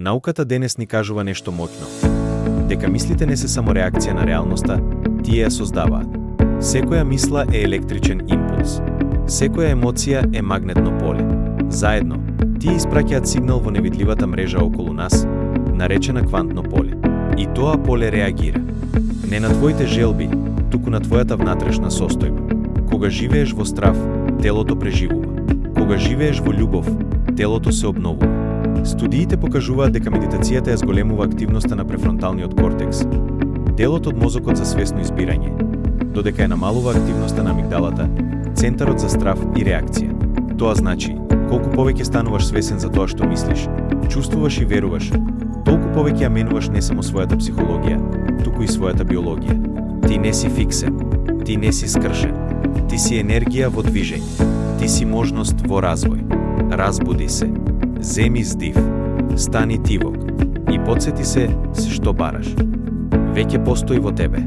Науката денес ни кажува нешто моќно. Дека мислите не се само реакција на реалноста, тие ја создаваат. Секоја мисла е електричен импулс. Секоја емоција е магнетно поле. Заедно, тие испраќаат сигнал во невидливата мрежа околу нас, наречена квантно поле. И тоа поле реагира. Не на твоите желби, туку на твојата внатрешна состојба. Кога живееш во страв, телото преживува. Кога живееш во љубов, телото се обновува. Студиите покажуваат дека медитацијата ја зголемува активноста на префронталниот кортекс, делот од мозокот за свесно избирање, додека ја намалува активноста на амигдалата, центарот за страв и реакција. Тоа значи, колку повеќе стануваш свесен за тоа што мислиш, чувствуваш и веруваш, толку повеќе ја менуваш не само својата психологија, туку и својата биологија. Ти не си фиксен, ти не си скршен, ти си енергија во движење, ти си можност во развој. Разбуди се, земи здив, стани тивок и потсети се што бараш. Веќе постои во тебе.